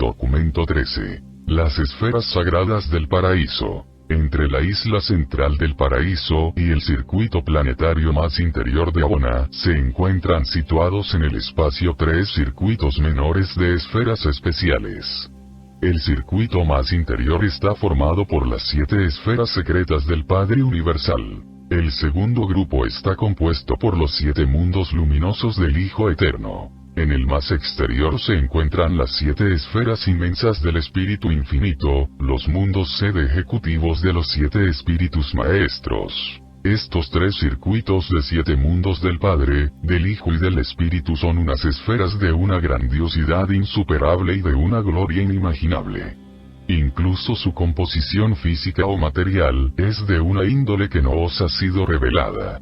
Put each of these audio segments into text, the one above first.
Documento 13. Las esferas sagradas del paraíso. Entre la isla central del paraíso y el circuito planetario más interior de Abona, se encuentran situados en el espacio tres circuitos menores de esferas especiales. El circuito más interior está formado por las 7 esferas secretas del Padre Universal. El segundo grupo está compuesto por los 7 mundos luminosos del Hijo Eterno. En el más exterior se encuentran las 7 esferas inmensas del Espíritu Infinito, los mundos sede ejecutivos de los 7 espíritus maestros. Estos 3 circuitos de 7 mundos del Padre, del Hijo y del Espíritu son unas esferas de una grandiosidad insuperable y de una gloria inimaginable. Incluso su composición física o material es de una índole que no os ha sido revelada.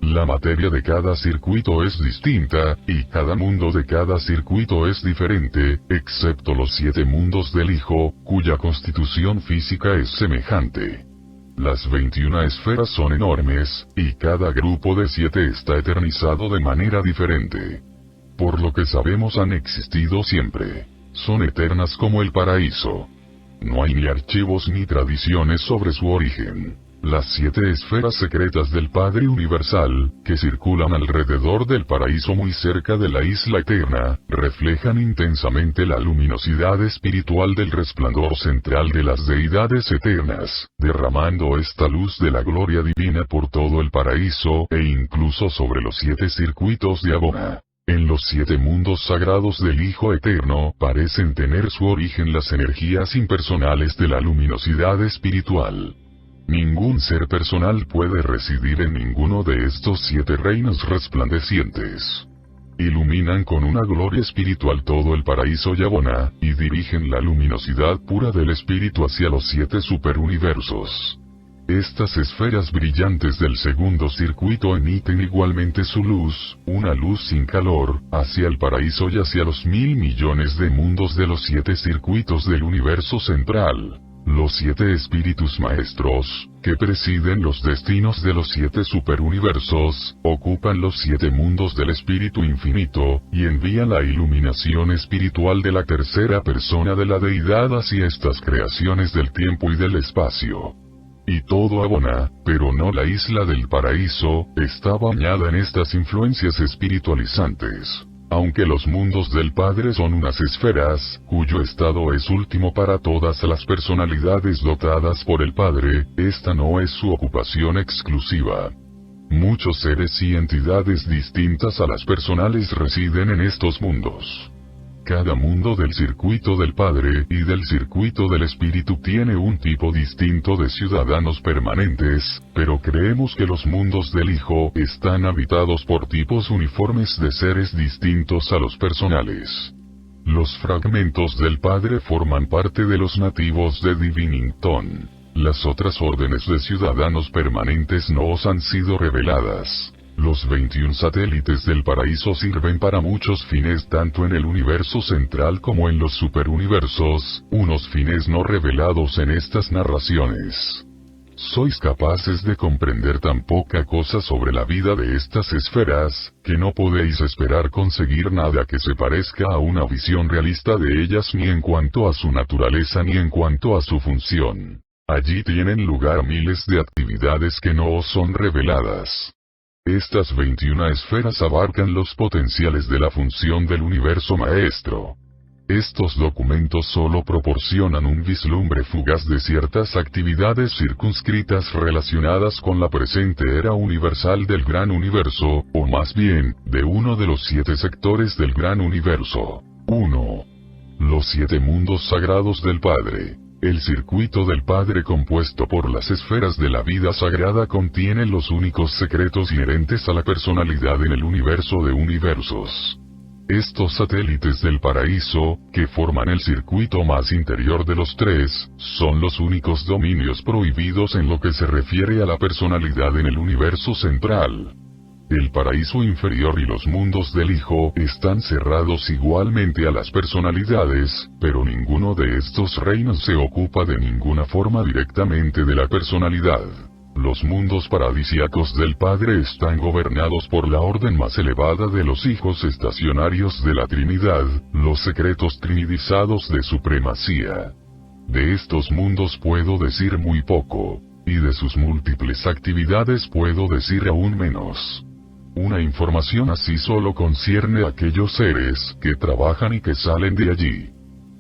La materia de cada circuito es distinta, y cada mundo de cada circuito es diferente, excepto los 7 mundos del Hijo, cuya constitución física es semejante. Las 21 esferas son enormes, y cada grupo de 7 está eternizado de manera diferente. Por lo que sabemos han existido siempre. Son eternas como el paraíso. No hay ni archivos ni tradiciones sobre su origen. Las 7 esferas secretas del Padre Universal, que circulan alrededor del paraíso muy cerca de la isla eterna, reflejan intensamente la luminosidad espiritual del resplandor central de las deidades eternas, derramando esta luz de la gloria divina por todo el paraíso e incluso sobre los 7 circuitos de Abona. En los 7 mundos sagrados del Hijo Eterno parecen tener su origen las energías impersonales de la luminosidad espiritual. Ningún ser personal puede residir en ninguno de estos 7 reinos resplandecientes. Iluminan con una gloria espiritual todo el paraíso y Abona, y dirigen la luminosidad pura del espíritu hacia los 7 superuniversos. Estas esferas brillantes del segundo circuito emiten igualmente su luz, una luz sin calor, hacia el paraíso y hacia los 1000 millones de mundos de los 7 circuitos del universo central. Los 7 espíritus maestros, que presiden los destinos de los 7 superuniversos, ocupan los 7 mundos del Espíritu Infinito, y envían la iluminación espiritual de la tercera persona de la deidad hacia estas creaciones del tiempo y del espacio. Y todo Abona, pero no la isla del paraíso, está bañada en estas influencias espiritualizantes. Aunque los mundos del Padre son unas esferas, cuyo estado es último para todas las personalidades dotadas por el Padre, esta no es su ocupación exclusiva. Muchos seres y entidades distintas a las personales residen en estos mundos. Cada mundo del circuito del Padre y del circuito del Espíritu tiene un tipo distinto de ciudadanos permanentes, pero creemos que los mundos del Hijo están habitados por tipos uniformes de seres distintos a los personales. Los fragmentos del Padre forman parte de los nativos de Divinington. Las otras órdenes de ciudadanos permanentes no os han sido reveladas. Los 21 satélites del paraíso sirven para muchos fines tanto en el universo central como en los superuniversos, unos fines no revelados en estas narraciones. Sois capaces de comprender tan poca cosa sobre la vida de estas esferas, que no podéis esperar conseguir nada que se parezca a una visión realista de ellas ni en cuanto a su naturaleza ni en cuanto a su función. Allí tienen lugar miles de actividades que no os son reveladas. Estas 21 esferas abarcan los potenciales de la función del universo maestro. Estos documentos solo proporcionan un vislumbre fugaz de ciertas actividades circunscritas relacionadas con la presente era universal del gran universo, o más bien, de uno de los 7 sectores del gran universo. 1. Los 7 mundos sagrados del Padre. El circuito del Padre compuesto por las esferas de la vida sagrada contiene los únicos secretos inherentes a la personalidad en el universo de universos. Estos satélites del paraíso, que forman el circuito más interior de los tres, son los únicos dominios prohibidos en lo que se refiere a la personalidad en el universo central. El paraíso inferior y los mundos del Hijo están cerrados igualmente a las personalidades, pero ninguno de estos reinos se ocupa de ninguna forma directamente de la personalidad. Los mundos paradisíacos del Padre están gobernados por la orden más elevada de los hijos estacionarios de la Trinidad, los secretos trinidizados de supremacía. De estos mundos puedo decir muy poco, y de sus múltiples actividades puedo decir aún menos. Una información así solo concierne a aquellos seres que trabajan y que salen de allí.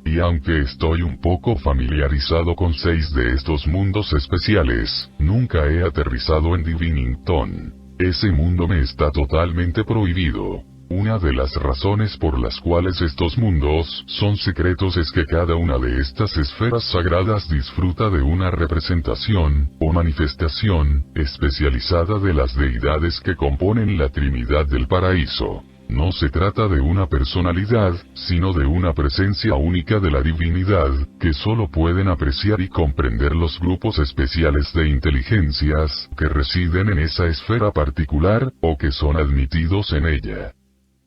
Y aunque estoy un poco familiarizado con 6 de estos mundos especiales, nunca he aterrizado en Divinington. Ese mundo me está totalmente prohibido. Una de las razones por las cuales estos mundos son secretos es que cada una de estas esferas sagradas disfruta de una representación, o manifestación, especializada de las deidades que componen la Trinidad del Paraíso. No se trata de una personalidad, sino de una presencia única de la divinidad, que solo pueden apreciar y comprender los grupos especiales de inteligencias, que residen en esa esfera particular, o que son admitidos en ella.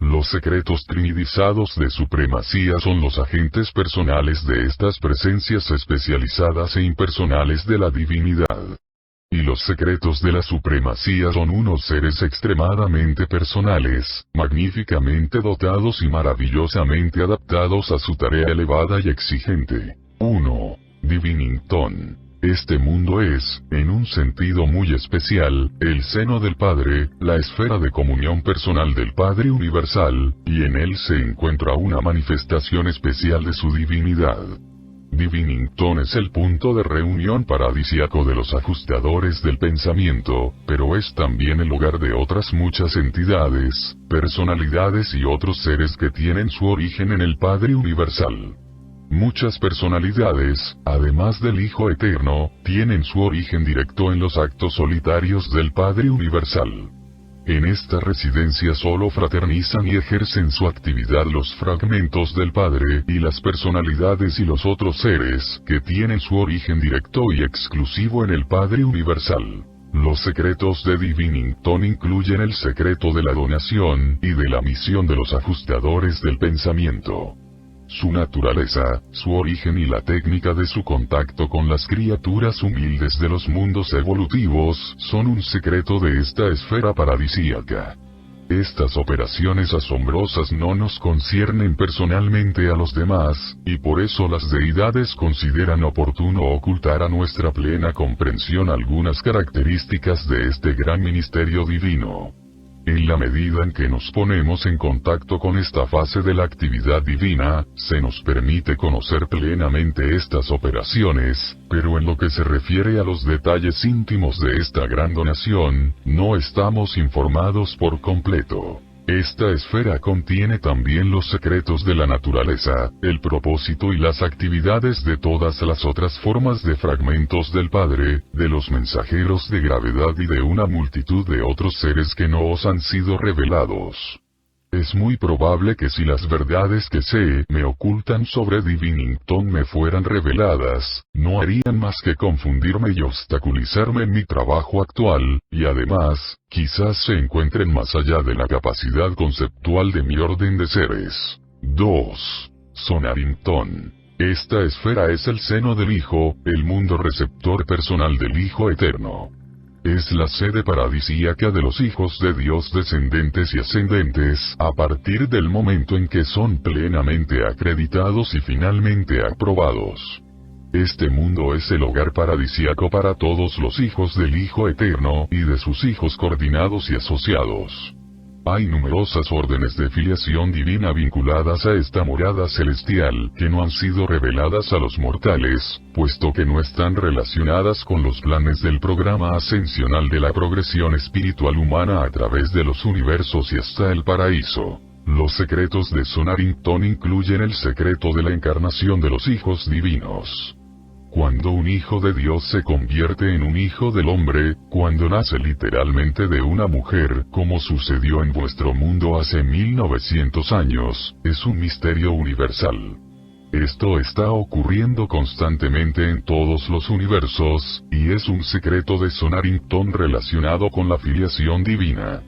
Los secretos trinidizados de supremacía son los agentes personales de estas presencias especializadas e impersonales de la divinidad. Y los secretos de la supremacía son unos seres extremadamente personales, magníficamente dotados y maravillosamente adaptados a su tarea elevada y exigente. 1. Divinington. Este mundo es, en un sentido muy especial, el seno del Padre, la esfera de comunión personal del Padre Universal, y en él se encuentra una manifestación especial de su divinidad. Divinington es el punto de reunión paradisíaco de los ajustadores del pensamiento, pero es también el hogar de otras muchas entidades, personalidades y otros seres que tienen su origen en el Padre Universal. Muchas personalidades, además del Hijo Eterno, tienen su origen directo en los actos solitarios del Padre Universal. En esta residencia solo fraternizan y ejercen su actividad los fragmentos del Padre y las personalidades y los otros seres que tienen su origen directo y exclusivo en el Padre Universal. Los secretos de Divinington incluyen el secreto de la donación y de la misión de los ajustadores del pensamiento. Su naturaleza, su origen y la técnica de su contacto con las criaturas humildes de los mundos evolutivos son un secreto de esta esfera paradisíaca. Estas operaciones asombrosas no nos conciernen personalmente a los demás, y por eso las deidades consideran oportuno ocultar a nuestra plena comprensión algunas características de este gran ministerio divino. En la medida en que nos ponemos en contacto con esta fase de la actividad divina, se nos permite conocer plenamente estas operaciones, pero en lo que se refiere a los detalles íntimos de esta gran donación, no estamos informados por completo. Esta esfera contiene también los secretos de la naturaleza, el propósito y las actividades de todas las otras formas de fragmentos del Padre, de los mensajeros de gravedad y de una multitud de otros seres que no os han sido revelados. Es muy probable que si las verdades que sé me ocultan sobre Divinington me fueran reveladas, no harían más que confundirme y obstaculizarme en mi trabajo actual, y además, quizás se encuentren más allá de la capacidad conceptual de mi orden de seres. 2. Sonarington. Esta esfera es el seno del Hijo, el mundo receptor personal del Hijo Eterno. Es la sede paradisíaca de los hijos de Dios descendentes y ascendentes a partir del momento en que son plenamente acreditados y finalmente aprobados. Este mundo es el hogar paradisíaco para todos los hijos del Hijo Eterno y de sus hijos coordinados y asociados. Hay numerosas órdenes de filiación divina vinculadas a esta morada celestial que no han sido reveladas a los mortales, puesto que no están relacionadas con los planes del programa ascensional de la progresión espiritual humana a través de los universos y hasta el paraíso. Los secretos de Sonarington incluyen el secreto de la encarnación de los hijos divinos. cuando un hijo de Dios se convierte en un hijo del hombre, cuando nace literalmente de una mujer, como sucedió en vuestro mundo hace 1900 años, es un misterio universal. Esto está ocurriendo constantemente en todos los universos, y es un secreto de Sonarington relacionado con la filiación divina.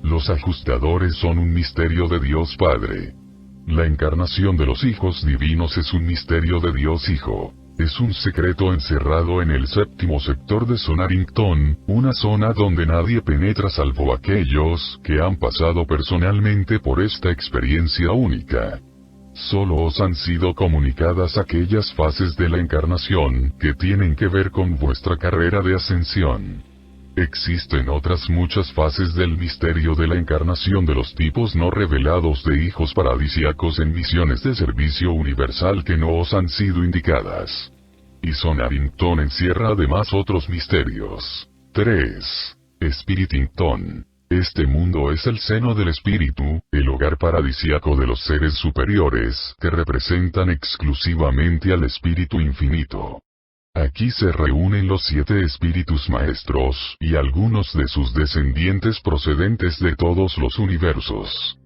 Los ajustadores son un misterio de Dios Padre. La encarnación de los hijos divinos es un misterio de Dios Hijo. Es un secreto encerrado en el séptimo sector de Sonarington, una zona donde nadie penetra salvo aquellos que han pasado personalmente por esta experiencia única. Solo os han sido comunicadas aquellas fases de la encarnación que tienen que ver con vuestra carrera de ascensión. Existen otras muchas fases del misterio de la encarnación de los tipos no revelados de hijos paradisíacos en misiones de servicio universal que no os han sido indicadas. Y Sonarington encierra además otros misterios. 3. Spiritington. Este mundo es el seno del espíritu, el hogar paradisíaco de los seres superiores, que representan exclusivamente al espíritu infinito. Aquí se reúnen los 7 espíritus maestros, y algunos de sus descendientes procedentes de todos los universos.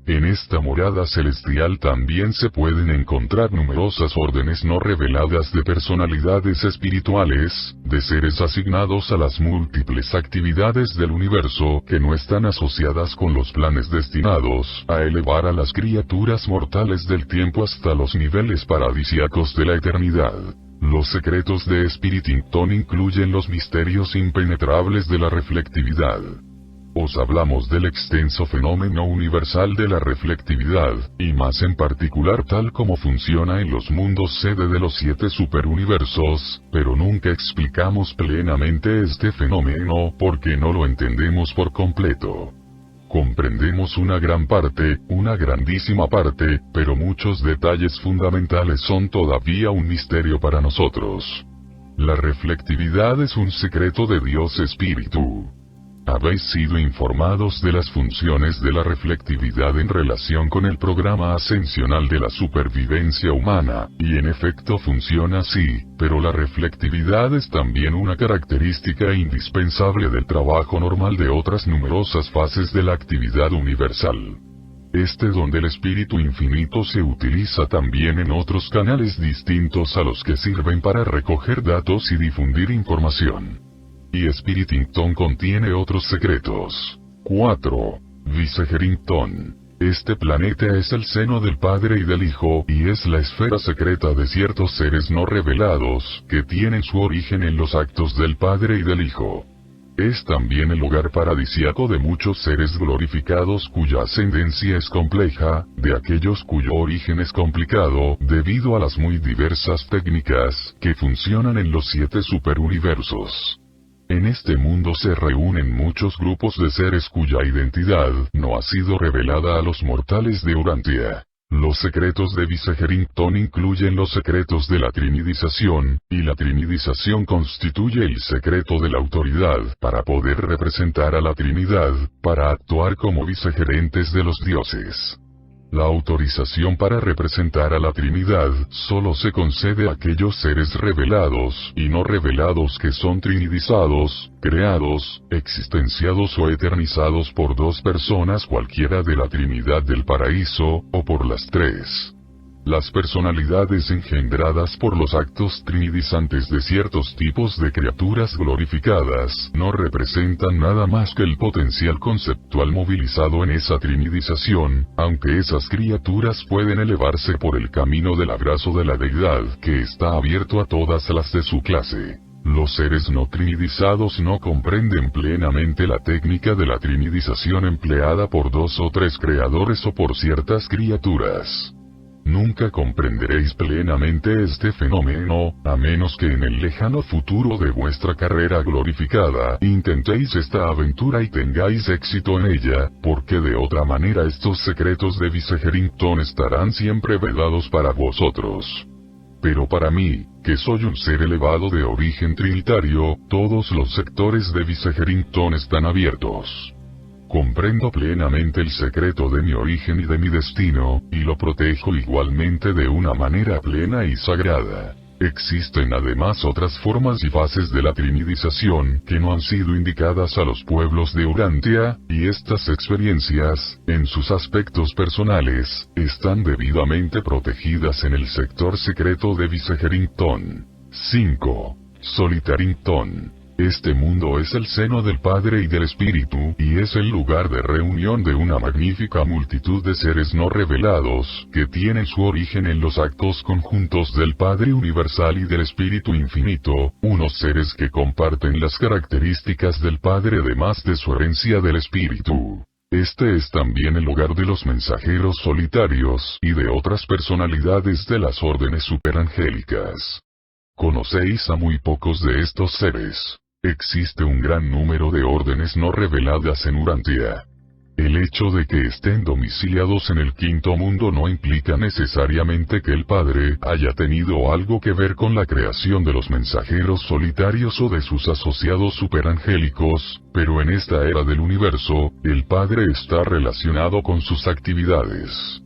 En esta morada celestial también se pueden encontrar numerosas órdenes no reveladas de personalidades espirituales, de seres asignados a las múltiples actividades del universo que no están asociadas con los planes destinados a elevar a las criaturas mortales del tiempo hasta los niveles paradisíacos de la eternidad. Los secretos de Spiritington incluyen los misterios impenetrables de la reflectividad. Os hablamos del extenso fenómeno universal de la reflectividad, y más en particular tal como funciona en los mundos sede de los 7 superuniversos, pero nunca explicamos plenamente este fenómeno porque no lo entendemos por completo. Comprendemos una gran parte, una grandísima parte, pero muchos detalles fundamentales son todavía un misterio para nosotros. La reflectividad es un secreto de Dios Espíritu. Habéis sido informados de las funciones de la reflectividad en relación con el programa ascensional de la supervivencia humana, y en efecto funciona así, pero la reflectividad es también una característica indispensable del trabajo normal de otras numerosas fases de la actividad universal. Este don del espíritu infinito se utiliza también en otros canales distintos a los que sirven para recoger datos y difundir información. Y Spiritington contiene otros secretos. 4. Visegerington. Este planeta es el seno del Padre y del Hijo, y es la esfera secreta de ciertos seres no revelados, que tienen su origen en los actos del Padre y del Hijo. Es también el hogar paradisíaco de muchos seres glorificados cuya ascendencia es compleja, de aquellos cuyo origen es complicado, debido a las muy diversas técnicas que funcionan en los 7 superuniversos. En este mundo se reúnen muchos grupos de seres cuya identidad no ha sido revelada a los mortales de Urantia. Los secretos de Visegerington incluyen los secretos de la trinidización, y la trinidización constituye el secreto de la autoridad para poder representar a la Trinidad, para actuar como vicegerentes de los dioses. La autorización para representar a la Trinidad solo se concede a aquellos seres revelados y no revelados que son trinidizados, creados, existenciados o eternizados por 2 personas cualquiera de la Trinidad del paraíso, o por las 3. Las personalidades engendradas por los actos trinidizantes de ciertos tipos de criaturas glorificadas no representan nada más que el potencial conceptual movilizado en esa trinidización, aunque esas criaturas pueden elevarse por el camino del abrazo de la deidad que está abierto a todas las de su clase. Los seres no trinidizados no comprenden plenamente la técnica de la trinidización empleada por 2 o 3 creadores o por ciertas criaturas. Nunca comprenderéis plenamente este fenómeno, a menos que en el lejano futuro de vuestra carrera glorificada intentéis esta aventura y tengáis éxito en ella, porque de otra manera estos secretos de Visegerington estarán siempre vedados para vosotros. Pero para mí, que soy un ser elevado de origen trinitario, todos los sectores de Visegerington están abiertos. Comprendo plenamente el secreto de mi origen y de mi destino, y lo protejo igualmente de una manera plena y sagrada. Existen además otras formas y fases de la trinidización que no han sido indicadas a los pueblos de Urantia, y estas experiencias, en sus aspectos personales, están debidamente protegidas en el sector secreto de Visegerington. 5. Solitarington. Este mundo es el seno del Padre y del Espíritu, y es el lugar de reunión de una magnífica multitud de seres no revelados, que tienen su origen en los actos conjuntos del Padre Universal y del Espíritu Infinito, unos seres que comparten las características del Padre además de su herencia del Espíritu. Este es también el hogar de los mensajeros solitarios, y de otras personalidades de las órdenes superangélicas. Conocéis a muy pocos de estos seres. Existe un gran número de órdenes no reveladas en Urantia. El hecho de que estén domiciliados en el quinto mundo no implica necesariamente que el Padre haya tenido algo que ver con la creación de los mensajeros solitarios o de sus asociados superangélicos, pero en esta era del universo, el Padre está relacionado con sus actividades.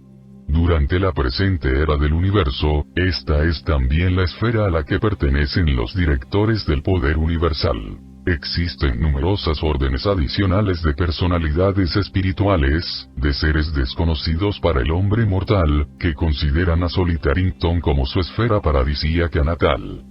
Durante la presente era del universo, esta es también la esfera a la que pertenecen los directores del poder universal. Existen numerosas órdenes adicionales de personalidades espirituales, de seres desconocidos para el hombre mortal, que consideran a Solitarington como su esfera paradisíaca natal.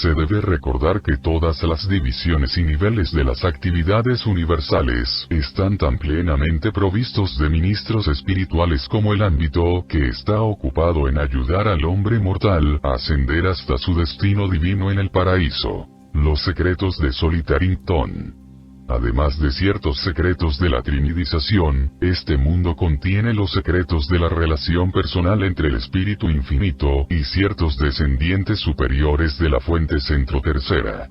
Se debe recordar que todas las divisiones y niveles de las actividades universales están tan plenamente provistos de ministros espirituales como el ámbito que está ocupado en ayudar al hombre mortal a ascender hasta su destino divino en el paraíso. Los secretos de Solitarington. Además de ciertos secretos de la trinidización, este mundo contiene los secretos de la relación personal entre el Espíritu Infinito y ciertos descendientes superiores de la fuente centro tercera.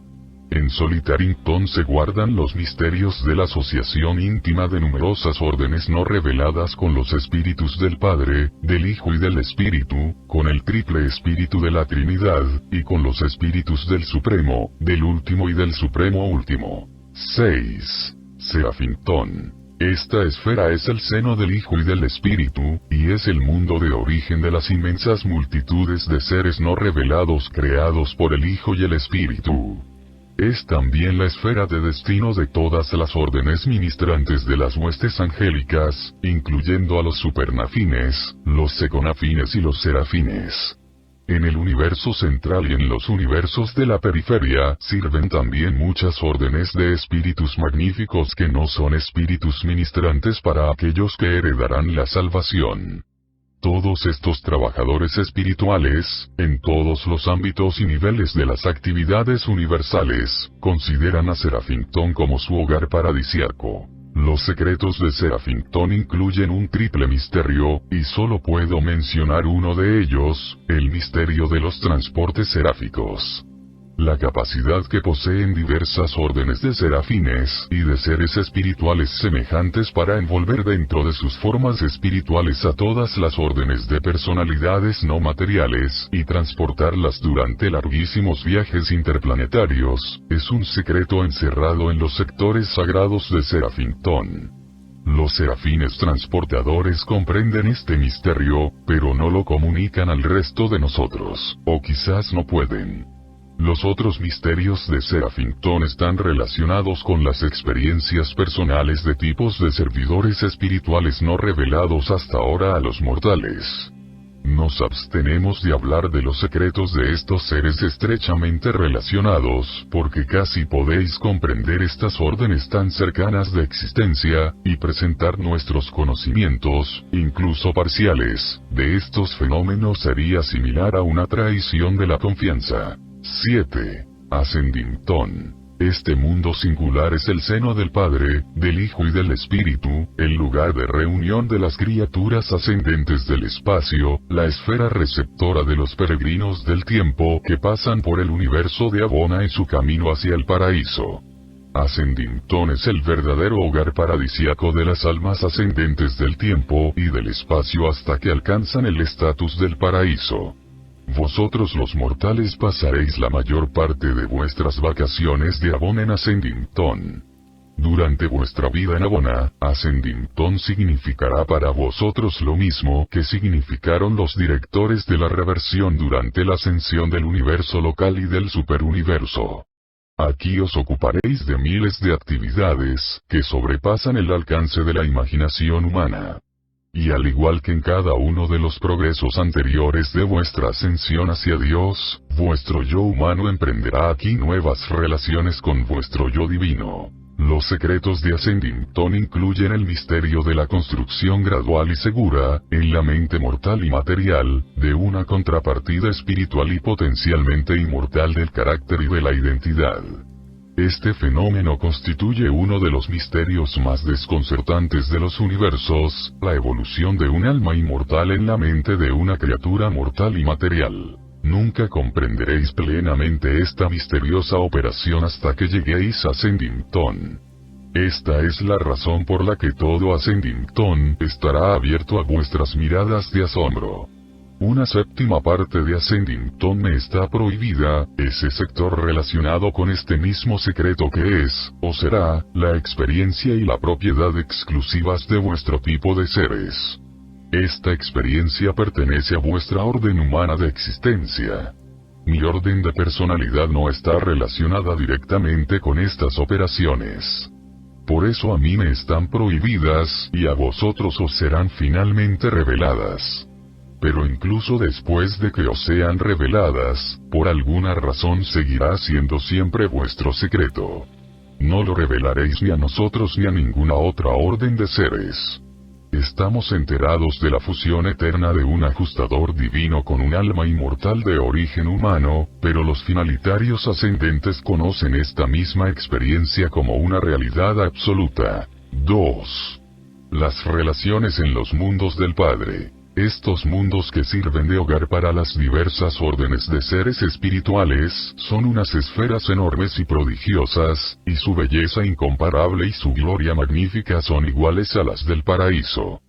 En Solitarington se guardan los misterios de la asociación íntima de numerosas órdenes no reveladas con los espíritus del Padre, del Hijo y del Espíritu, con el triple espíritu de la Trinidad, y con los espíritus del Supremo, del Último y del Supremo Último. 6. Serafington. Esta esfera es el seno del Hijo y del Espíritu, y es el mundo de origen de las inmensas multitudes de seres no revelados creados por el Hijo y el Espíritu. Es también la esfera de destino de todas las órdenes ministrantes de las huestes angélicas, incluyendo a los supernafines, los seconafines y los serafines. En el universo central y en los universos de la periferia sirven también muchas órdenes de espíritus magníficos que no son espíritus ministrantes para aquellos que heredarán la salvación. Todos estos trabajadores espirituales, en todos los ámbitos y niveles de las actividades universales, consideran a Serafington como su hogar paradisiaco. Los secretos de Serafington incluyen un triple misterio, y solo puedo mencionar uno de ellos, el misterio de los transportes seráficos. La capacidad que poseen diversas órdenes de serafines y de seres espirituales semejantes para envolver dentro de sus formas espirituales a todas las órdenes de personalidades no materiales y transportarlas durante larguísimos viajes interplanetarios, es un secreto encerrado en los sectores sagrados de Serafington. Los serafines transportadores comprenden este misterio, pero no lo comunican al resto de nosotros, o quizás no pueden. Los otros misterios de Serafington están relacionados con las experiencias personales de tipos de servidores espirituales no revelados hasta ahora a los mortales. Nos abstenemos de hablar de los secretos de estos seres estrechamente relacionados, porque casi podéis comprender estas órdenes tan cercanas de existencia, y presentar nuestros conocimientos, incluso parciales, de estos fenómenos sería similar a una traición de la confianza. 7. Ascendington. Este mundo singular es el seno del Padre, del Hijo y del Espíritu, el lugar de reunión de las criaturas ascendentes del espacio, la esfera receptora de los peregrinos del tiempo que pasan por el universo de Abona en su camino hacia el paraíso. Ascendington es el verdadero hogar paradisiaco de las almas ascendentes del tiempo y del espacio hasta que alcanzan el estatus del paraíso. Vosotros los mortales pasaréis la mayor parte de vuestras vacaciones de Abona en Ascendington. Durante vuestra vida en Abona, Ascendington significará para vosotros lo mismo que significaron los directores de la reversión durante la ascensión del universo local y del superuniverso. Aquí os ocuparéis de miles de actividades que sobrepasan el alcance de la imaginación humana. Y al igual que en cada uno de los progresos anteriores de vuestra ascensión hacia Dios, vuestro yo humano emprenderá aquí nuevas relaciones con vuestro yo divino. Los secretos de Ascendington incluyen el misterio de la construcción gradual y segura, en la mente mortal y material, de una contrapartida espiritual y potencialmente inmortal del carácter y de la identidad. Este fenómeno constituye uno de los misterios más desconcertantes de los universos, la evolución de un alma inmortal en la mente de una criatura mortal y material. Nunca comprenderéis plenamente esta misteriosa operación hasta que lleguéis a Ascendington. Esta es la razón por la que todo Ascendington estará abierto a vuestras miradas de asombro. Una séptima parte de Ascendington me está prohibida, ese sector relacionado con este mismo secreto que es, o será, la experiencia y la propiedad exclusivas de vuestro tipo de seres. Esta experiencia pertenece a vuestra orden humana de existencia. Mi orden de personalidad no está relacionada directamente con estas operaciones. Por eso a mí me están prohibidas, y a vosotros os serán finalmente reveladas. Pero incluso después de que os sean reveladas, por alguna razón seguirá siendo siempre vuestro secreto. No lo revelaréis ni a nosotros ni a ninguna otra orden de seres. Estamos enterados de la fusión eterna de un ajustador divino con un alma inmortal de origen humano, pero los finalitarios ascendentes conocen esta misma experiencia como una realidad absoluta. 2. Las relaciones en los mundos del Padre. Estos mundos que sirven de hogar para las diversas órdenes de seres espirituales, son unas esferas enormes y prodigiosas, y su belleza incomparable y su gloria magnífica son iguales a las del paraíso.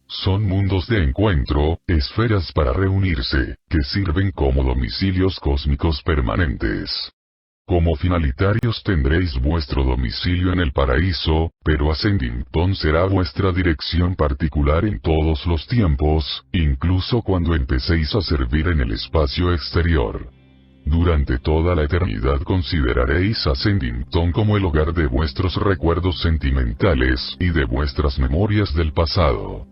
Son mundos de encuentro, esferas para reunirse, que sirven como domicilios cósmicos permanentes. Como finalitarios tendréis vuestro domicilio en el paraíso, pero Ascendington será vuestra dirección particular en todos los tiempos, incluso cuando empecéis a servir en el espacio exterior. Durante toda la eternidad consideraréis Ascendington como el hogar de vuestros recuerdos sentimentales y de vuestras memorias del pasado.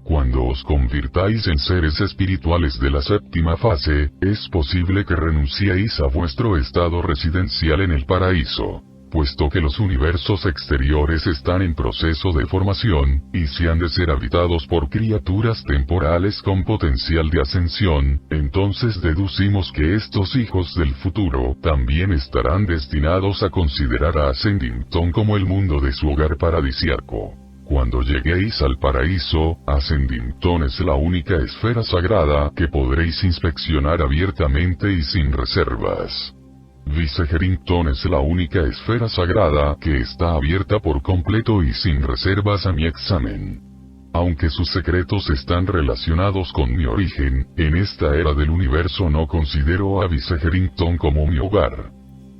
Cuando os convirtáis en seres espirituales de la séptima fase, es posible que renunciéis a vuestro estado residencial en el paraíso, puesto que los universos exteriores están en proceso de formación, y si han de ser habitados por criaturas temporales con potencial de ascensión, entonces deducimos que estos hijos del futuro también estarán destinados a considerar a Ascendington como el mundo de su hogar paradisiaco. Cuando lleguéis al paraíso, Ascendington es la única esfera sagrada que podréis inspeccionar abiertamente y sin reservas. Visegerington es la única esfera sagrada que está abierta por completo y sin reservas a mi examen. Aunque sus secretos están relacionados con mi origen, en esta era del universo no considero a Visegerington como mi hogar.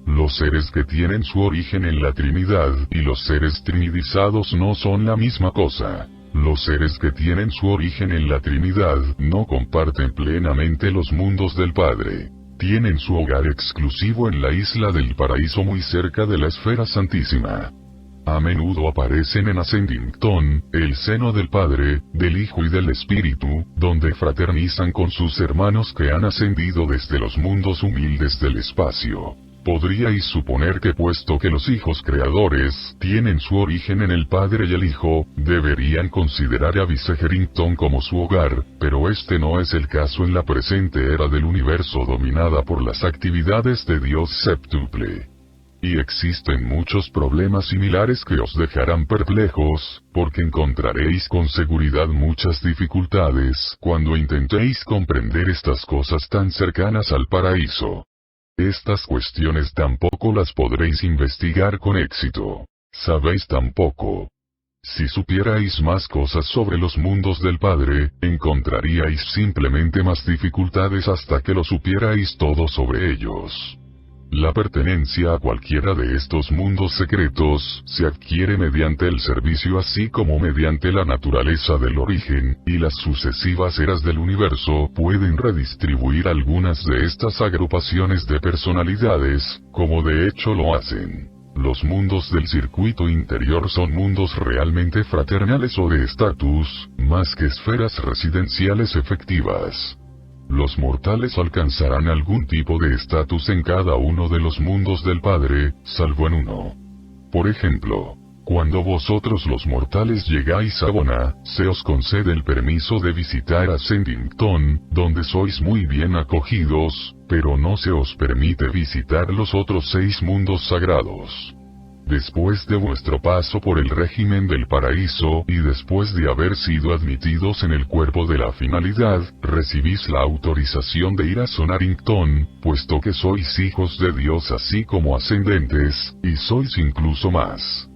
Los seres que tienen su origen en la Trinidad y los seres trinidizados no son la misma cosa. Los seres que tienen su origen en la Trinidad no comparten plenamente los mundos del Padre. Tienen su hogar exclusivo en la isla del paraíso muy cerca de la esfera santísima. A menudo aparecen en Ascendington, el seno del Padre, del Hijo y del Espíritu, donde fraternizan con sus hermanos que han ascendido desde los mundos humildes del espacio. Podríais suponer que puesto que los hijos creadores tienen su origen en el Padre y el Hijo, deberían considerar a Visegerington como su hogar, pero este no es el caso en la presente era del universo dominada por las actividades de Dios séptuple. Y existen muchos problemas similares que os dejarán perplejos, porque encontraréis con seguridad muchas dificultades cuando intentéis comprender estas cosas tan cercanas al paraíso. Estas cuestiones tampoco las podréis investigar con éxito. Sabéis tampoco. Si supierais más cosas sobre los mundos del Padre, encontraríais simplemente más dificultades hasta que lo supierais todo sobre ellos. La pertenencia a cualquiera de estos mundos secretos se adquiere mediante el servicio así como mediante la naturaleza del origen, y las sucesivas eras del universo pueden redistribuir algunas de estas agrupaciones de personalidades, como de hecho lo hacen. Los mundos del circuito interior son mundos realmente fraternales o de estatus, más que esferas residenciales efectivas. Los mortales alcanzarán algún tipo de estatus en cada uno de los mundos del Padre, salvo en uno. Por ejemplo, cuando vosotros los mortales llegáis a Abona, se os concede el permiso de visitar a Sendington, donde sois muy bien acogidos, pero no se os permite visitar los otros 6 mundos sagrados. Después de vuestro paso por el régimen del paraíso y después de haber sido admitidos en el cuerpo de la finalidad, recibís la autorización de ir a Sonarington, puesto que sois hijos de Dios así como ascendentes, y sois incluso más.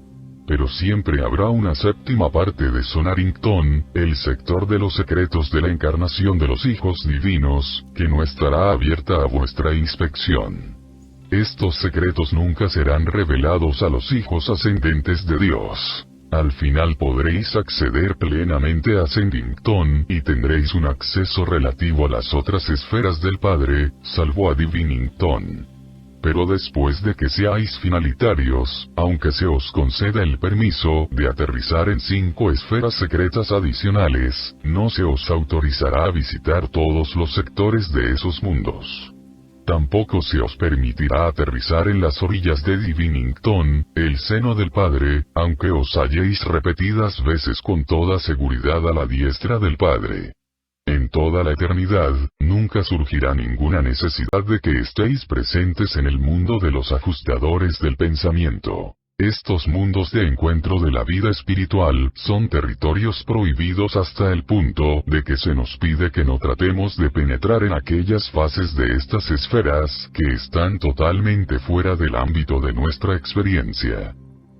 Pero siempre habrá una séptima parte de Sonarington, el sector de los secretos de la encarnación de los hijos divinos, que no estará abierta a vuestra inspección. Estos secretos nunca serán revelados a los hijos ascendentes de Dios. Al final podréis acceder plenamente a Sendington y tendréis un acceso relativo a las otras esferas del Padre, salvo a Divinington. Pero después de que seáis finalitarios, aunque se os conceda el permiso de aterrizar en 5 esferas secretas adicionales, no se os autorizará a visitar todos los sectores de esos mundos. Tampoco se os permitirá aterrizar en las orillas de Divinington, el seno del Padre, aunque os halléis repetidas veces con toda seguridad a la diestra del Padre. En toda la eternidad, nunca surgirá ninguna necesidad de que estéis presentes en el mundo de los ajustadores del pensamiento. Estos mundos de encuentro de la vida espiritual son territorios prohibidos hasta el punto de que se nos pide que no tratemos de penetrar en aquellas fases de estas esferas que están totalmente fuera del ámbito de nuestra experiencia.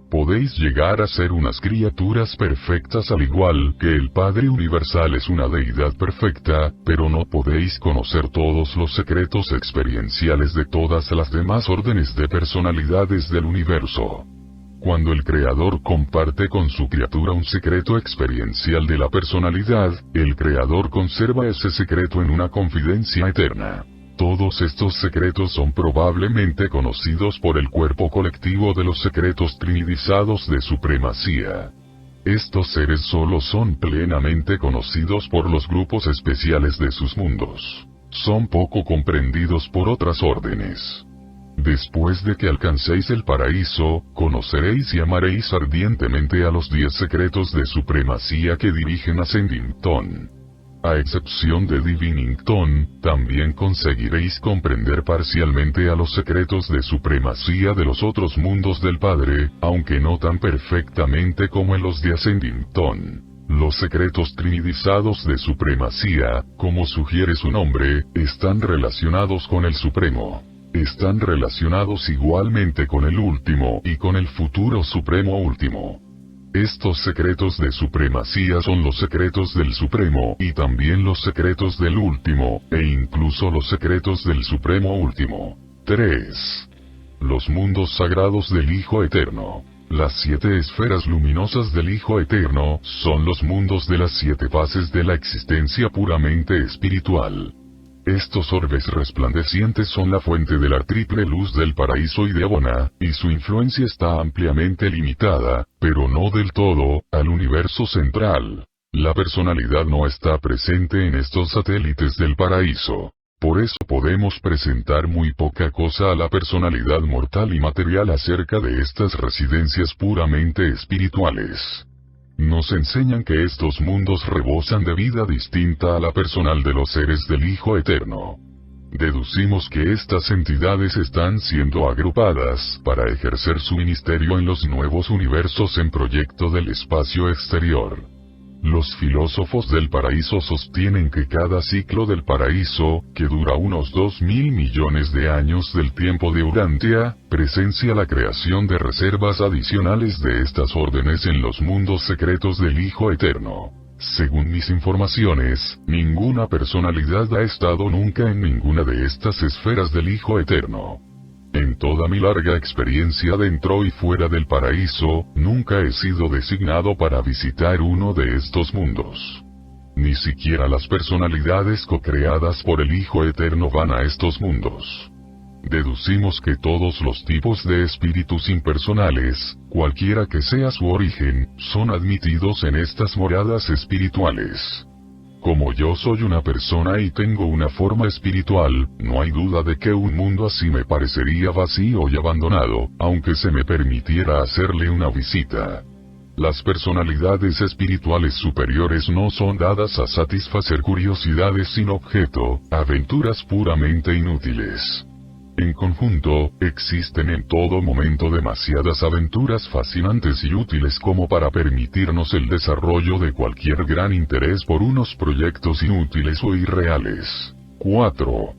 Podéis llegar a ser unas criaturas perfectas al igual que el Padre Universal es una deidad perfecta, pero no podéis conocer todos los secretos experienciales de todas las demás órdenes de personalidades del universo. Cuando el Creador comparte con su criatura un secreto experiencial de la personalidad, el Creador conserva ese secreto en una confidencia eterna. Todos estos secretos son probablemente conocidos por el cuerpo colectivo de los secretos trinidizados de supremacía. Estos seres solo son plenamente conocidos por los grupos especiales de sus mundos. Son poco comprendidos por otras órdenes. Después de que alcancéis el paraíso, conoceréis y amaréis ardientemente a los 10 secretos de supremacía que dirigen a Sendington. A excepción de Divinington, también conseguiréis comprender parcialmente a los secretos de supremacía de los otros mundos del Padre, aunque no tan perfectamente como en los de Ascendington. Los secretos trinidizados de supremacía, como sugiere su nombre, están relacionados con el Supremo. Están relacionados igualmente con el último y con el futuro Supremo último. Estos secretos de supremacía son los secretos del Supremo y también los secretos del último, e incluso los secretos del Supremo último. 3. Los mundos sagrados del Hijo Eterno. Las 7 esferas luminosas del Hijo Eterno son los mundos de las 7 fases de la existencia puramente espiritual. Estos orbes resplandecientes son la fuente de la triple luz del paraíso y de Abona, y su influencia está ampliamente limitada, pero no del todo, al universo central. La personalidad no está presente en estos satélites del paraíso. Por eso podemos presentar muy poca cosa a la personalidad mortal y material acerca de estas residencias puramente espirituales. Nos enseñan que estos mundos rebosan de vida distinta a la personal de los seres del Hijo Eterno. Deducimos que estas entidades están siendo agrupadas para ejercer su ministerio en los nuevos universos en proyecto del espacio exterior. Los filósofos del paraíso sostienen que cada ciclo del paraíso, que dura unos 2.000 millones de años del tiempo de Urantia, presencia la creación de reservas adicionales de estas órdenes en los mundos secretos del Hijo Eterno. Según mis informaciones, ninguna personalidad ha estado nunca en ninguna de estas esferas del Hijo Eterno. En toda mi larga experiencia dentro y fuera del paraíso, nunca he sido designado para visitar uno de estos mundos. Ni siquiera las personalidades co-creadas por el Hijo Eterno van a estos mundos. Deducimos que todos los tipos de espíritus impersonales, cualquiera que sea su origen, son admitidos en estas moradas espirituales. Como yo soy una persona y tengo una forma espiritual, no hay duda de que un mundo así me parecería vacío y abandonado, aunque se me permitiera hacerle una visita. Las personalidades espirituales superiores no son dadas a satisfacer curiosidades sin objeto, aventuras puramente inútiles. En conjunto, existen en todo momento demasiadas aventuras fascinantes y útiles como para permitirnos el desarrollo de cualquier gran interés por unos proyectos inútiles o irreales. 4.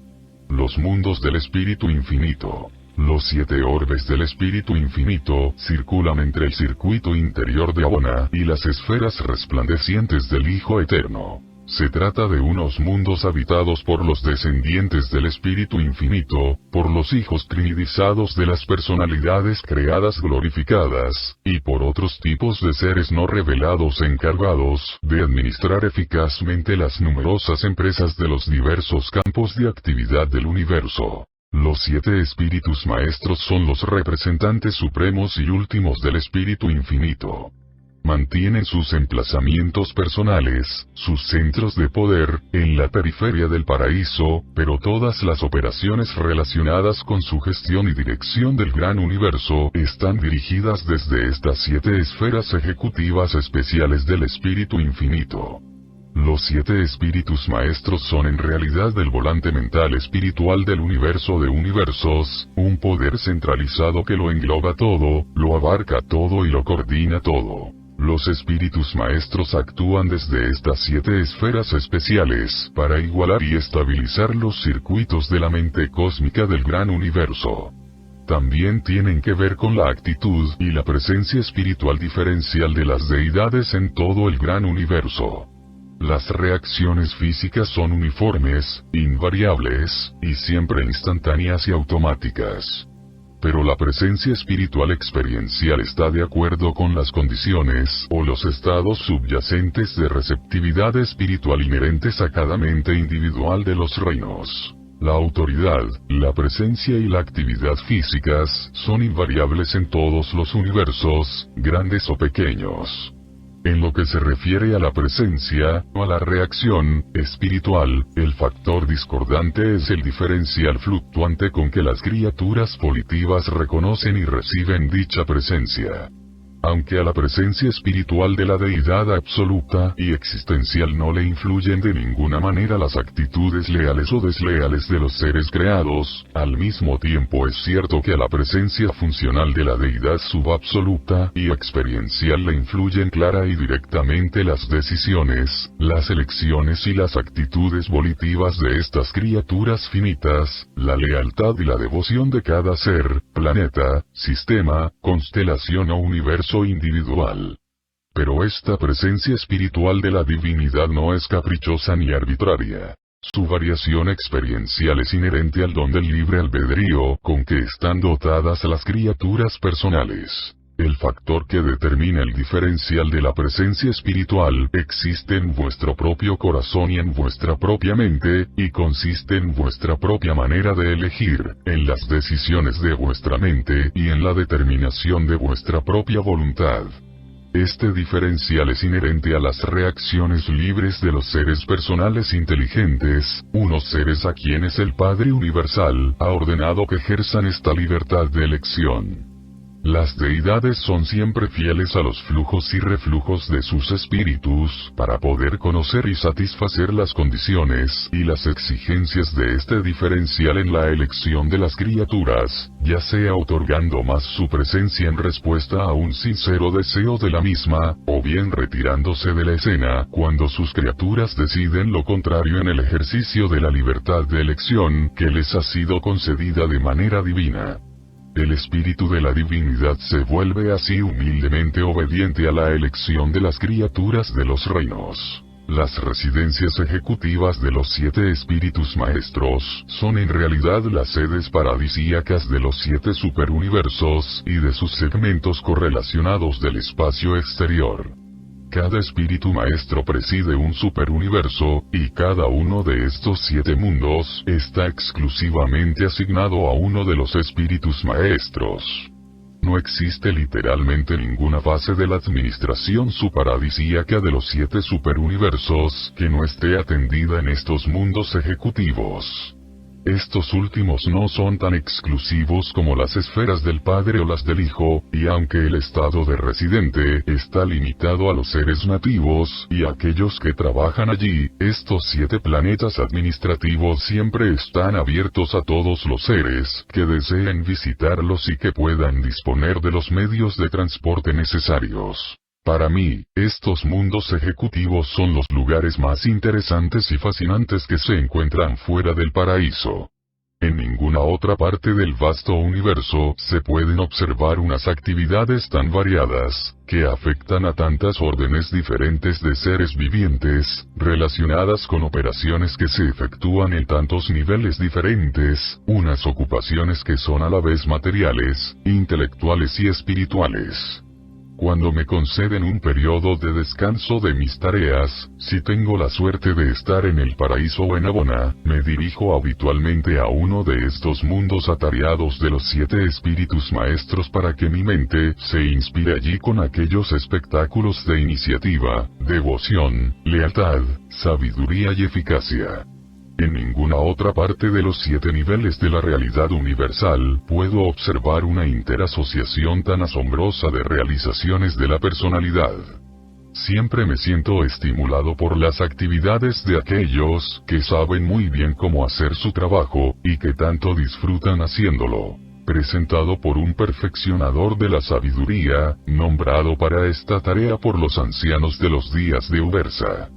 Los mundos del espíritu infinito. Los 7 orbes del espíritu infinito circulan entre el circuito interior de Abona y las esferas resplandecientes del Hijo Eterno. Se trata de unos mundos habitados por los descendientes del Espíritu Infinito, por los hijos trinidizados de las personalidades creadas glorificadas, y por otros tipos de seres no revelados encargados de administrar eficazmente las numerosas empresas de los diversos campos de actividad del universo. Los 7 espíritus maestros son los representantes supremos y últimos del Espíritu Infinito. Mantienen sus emplazamientos personales, sus centros de poder, en la periferia del paraíso, pero todas las operaciones relacionadas con su gestión y dirección del gran universo están dirigidas desde estas 7 esferas ejecutivas especiales del Espíritu Infinito. Los 7 espíritus maestros son en realidad el volante mental espiritual del universo de universos, un poder centralizado que lo engloba todo, lo abarca todo y lo coordina todo. Los espíritus maestros actúan desde estas 7 esferas especiales para igualar y estabilizar los circuitos de la mente cósmica del gran universo. También tienen que ver con la actitud y la presencia espiritual diferencial de las deidades en todo el gran universo. Las reacciones físicas son uniformes, invariables, y siempre instantáneas y automáticas. Pero la presencia espiritual experiencial está de acuerdo con las condiciones o los estados subyacentes de receptividad espiritual inherentes a cada mente individual de los reinos. La autoridad, la presencia y la actividad físicas son invariables en todos los universos, grandes o pequeños. En lo que se refiere a la presencia, o a la reacción espiritual, el factor discordante es el diferencial fluctuante con que las criaturas volitivas reconocen y reciben dicha presencia. Aunque a la presencia espiritual de la deidad absoluta y existencial no le influyen de ninguna manera las actitudes leales o desleales de los seres creados, al mismo tiempo es cierto que a la presencia funcional de la deidad subabsoluta y experiencial le influyen clara y directamente las decisiones, las elecciones y las actitudes volitivas de estas criaturas finitas, la lealtad y la devoción de cada ser, planeta, sistema, constelación o universo individual. Pero esta presencia espiritual de la divinidad no es caprichosa ni arbitraria. Su variación experiencial es inherente al don del libre albedrío con que están dotadas las criaturas personales. El factor que determina el diferencial de la presencia espiritual existe en vuestro propio corazón y en vuestra propia mente, y consiste en vuestra propia manera de elegir, en las decisiones de vuestra mente y en la determinación de vuestra propia voluntad. Este diferencial es inherente a las reacciones libres de los seres personales inteligentes, unos seres a quienes el Padre Universal ha ordenado que ejerzan esta libertad de elección. Las deidades son siempre fieles a los flujos y reflujos de sus espíritus, para poder conocer y satisfacer las condiciones y las exigencias de este diferencial en la elección de las criaturas, ya sea otorgando más su presencia en respuesta a un sincero deseo de la misma, o bien retirándose de la escena cuando sus criaturas deciden lo contrario en el ejercicio de la libertad de elección que les ha sido concedida de manera divina. El espíritu de la divinidad se vuelve así humildemente obediente a la elección de las criaturas de los reinos. Las residencias ejecutivas de los 7 espíritus maestros son en realidad las sedes paradisíacas de los 7 superuniversos y de sus segmentos correlacionados del espacio exterior. Cada espíritu maestro preside un superuniverso, y cada uno de estos 7 mundos está exclusivamente asignado a uno de los espíritus maestros. No existe literalmente ninguna fase de la administración suparadisíaca de los 7 superuniversos que no esté atendida en estos mundos ejecutivos. Estos últimos no son tan exclusivos como las esferas del Padre o las del Hijo, y aunque el estado de residente está limitado a los seres nativos y a aquellos que trabajan allí, estos 7 planetas administrativos siempre están abiertos a todos los seres que deseen visitarlos y que puedan disponer de los medios de transporte necesarios. Para mí, estos mundos ejecutivos son los lugares más interesantes y fascinantes que se encuentran fuera del paraíso. En ninguna otra parte del vasto universo se pueden observar unas actividades tan variadas, que afectan a tantas órdenes diferentes de seres vivientes, relacionadas con operaciones que se efectúan en tantos niveles diferentes, unas ocupaciones que son a la vez materiales, intelectuales y espirituales. Cuando me conceden un periodo de descanso de mis tareas, si tengo la suerte de estar en el paraíso o en Abona, me dirijo habitualmente a uno de estos mundos atareados de los 7 espíritus maestros para que mi mente se inspire allí con aquellos espectáculos de iniciativa, devoción, lealtad, sabiduría y eficacia. En ninguna otra parte de los 7 niveles de la realidad universal puedo observar una interasociación tan asombrosa de realizaciones de la personalidad. Siempre me siento estimulado por las actividades de aquellos que saben muy bien cómo hacer su trabajo, y que tanto disfrutan haciéndolo. Presentado por un perfeccionador de la sabiduría, nombrado para esta tarea por los ancianos de los días de Ubersa.